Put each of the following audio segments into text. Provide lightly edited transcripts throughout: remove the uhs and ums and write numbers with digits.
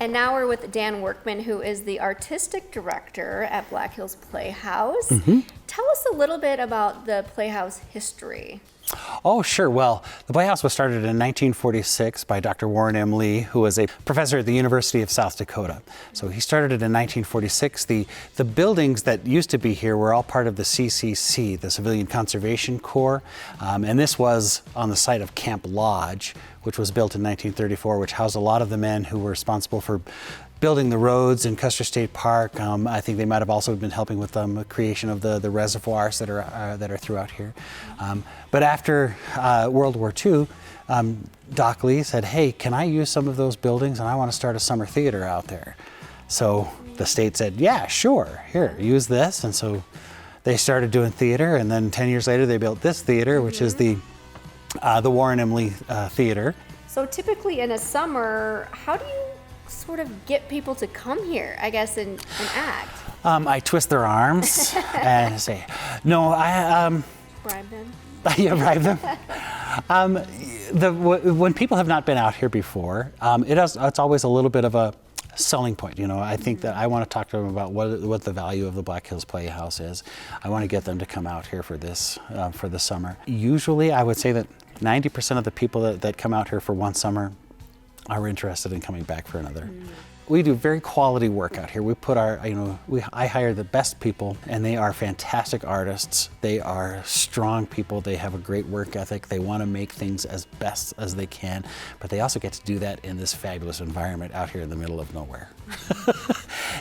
And now we're with Dan Workman, who is the artistic director at Black Hills Playhouse. Tell us a little bit about the Playhouse history. Oh, sure. Well, the Playhouse was started in 1946 by Dr. Warren M. Lee, who was a professor at the University of South Dakota. So he started it in 1946. The buildings that used to be here were all part of the CCC, the Civilian Conservation Corps, and this was on the site of Camp Lodge, which was built in 1934, which housed a lot of the men who were responsible for building the roads in Custer State Park. I think they might have also been helping with the creation of the reservoirs that are throughout here. But after World War II, Doc Lee said, "Hey, can I use some of those buildings? And I want to start a summer theater out there." So the state said, "Yeah, sure. Here, use this." And so they started doing theater. And then 10 years later, they built this theater, which is the Warren M. Lee Theater. So typically in a summer, how do you sort of get people to come here, I guess, and act? I twist their arms and say, "No, Bribe them? Yeah, bribe them. When people have not been out here before, it's always a little bit of a selling point. You know, I think that I want to talk to them about what the value of the Black Hills Playhouse is. I want to get them to come out here for this for the summer. Usually, I would say that 90% of the people that come out here for one summer are interested in coming back for another. We do very quality work out here. We put I hire the best people, and they are fantastic artists. They are strong people. They have a great work ethic. They want to make things as best as they can, but they also get to do that in this fabulous environment out here in the middle of nowhere.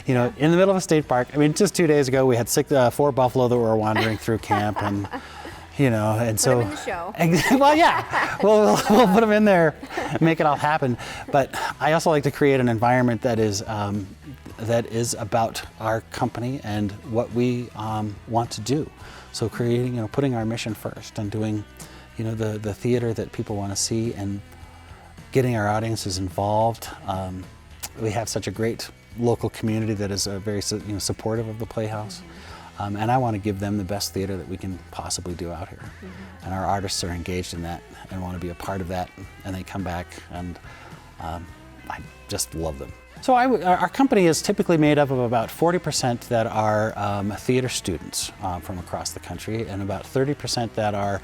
You know, in the middle of a state park. I mean, just 2 days ago, we had 4 buffalo that were wandering through camp, and you know, and put them in the show. Well, yeah, we'll put them in there, make it all happen. But I also like to create an environment that is about our company and what we want to do. So creating, putting our mission first and doing, the theater that people want to see and getting our audiences involved. We have such a great local community that is very supportive of the Playhouse. And I want to give them the best theater that we can possibly do out here. And our artists are engaged in that and want to be a part of that, and they come back, and I just love them. So our company is typically made up of about 40% that are theater students from across the country, and about 30% that are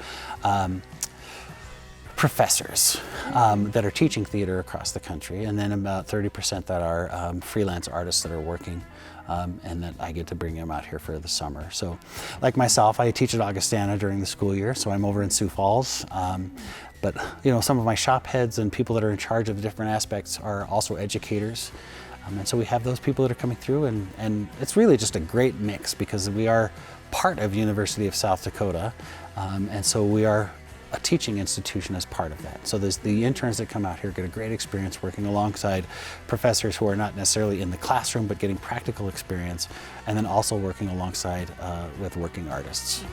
professors that are teaching theater across the country, and then about 30% that are freelance artists that are working, and that I get to bring them out here for the summer. So like myself, I teach at Augustana during the school year, so I'm over in Sioux Falls. But some of my shop heads and people that are in charge of the different aspects are also educators. And so we have those people that are coming through, and it's really just a great mix because we are part of University of South Dakota, and so we are a teaching institution as part of that. So there's the interns that come out here get a great experience working alongside professors who are not necessarily in the classroom but getting practical experience, and then also working alongside with working artists.